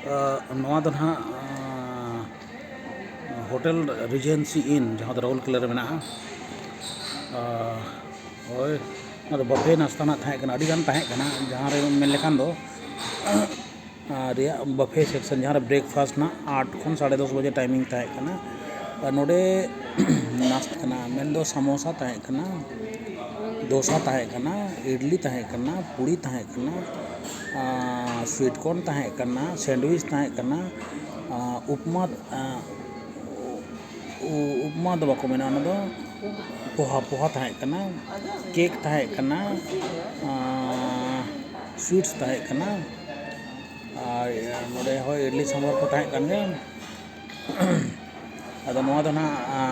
नवा दो ना होटल रिजेंसी इन जहाँ दो राउल किला में ओए बफे नाश्ता ना था अड़ी गान जहाँ रे मेन लेखान दो बफे सेक्शन जहाँ ब्रेकफास्ट ना 8 खन 10:30 बजे टाइमिंग था नोडे नाश्ता मेन दो समोसा था डोसा था इडली था पूड़ी था स्वीट कॉर्न था सैंडविच था उपमा उपमा दो बाको मेना दो पोहा पोहा था केक था स्वीट्स था इडली सांभर को था अदो नवा दो ना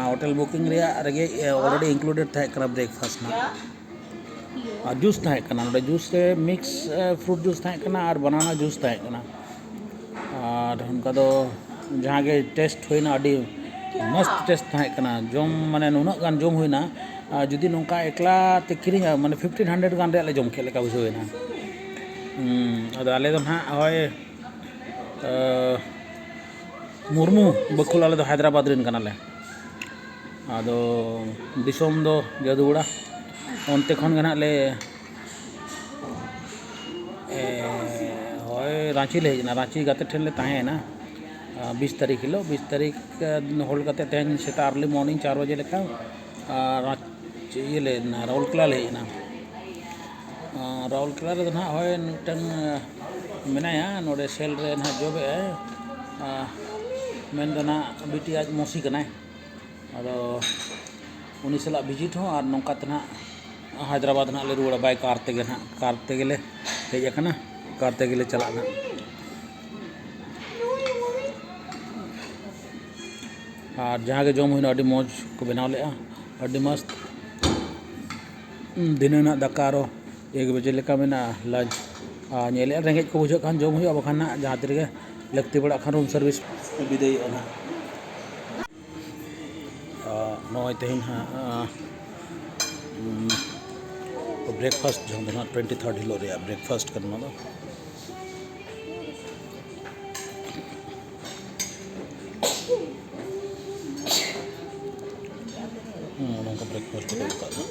होटल बुकिंग रेगे ऑलरेडी इंक्लूडेड था ब्रेकफास्ट ना जूस था जूस से मिक्स फ्रूट जूस था और बनाना जूस था और उनका दो जहाँ के टेस्ट होना अड़ी मस्त टेस्ट था जम माने नुना गान जम होना जुदी नौका एकला ते किरी माने 1500 गान रे जम के लेका बुझेना अदो आले दो ना होय मुर्मू बकुल आले दो हैदराबाद रिन कनाले अदो दिसोम दो जदुगुड़ा उनते खन गना ले होय रांची ले हजना रांची गाते ठेन ले ताहे ना 20 तारीख हिलो 20 तारीख होल्ड करते तेन सेटा अर्ली मॉर्निंग 4 बजे लेका रांची ये ले ना राउरकेला ले हजना राउरकेला रे ना होय मिटन मेनाया नोडे सेल रे ना जोबे मेन दो ना बीटी आज मोसी कनाय अदो उनी सला विजिट हो और नौका तना हैदराबाद ना ले रुड़ा बाय कार तेगे ले हेज अकना कार तेगे ले चला ना और जहाँ के जम हुई अड़ी मौज को बनाव ले अड़ी मस्त दिन ना दाकारो 1 बजे लेका मेना लंच नेले रेंगेज को बुझे खान जम हुई बखान ना जहाँ तरीके लगती बड़ा खान रूम सर्विस विदे ना नॉय तेहन ब्रेकफास्ट जो 23rd हिलो रे ब्रेकफास्ट करना दो उनका ब्रेकफास्ट करता था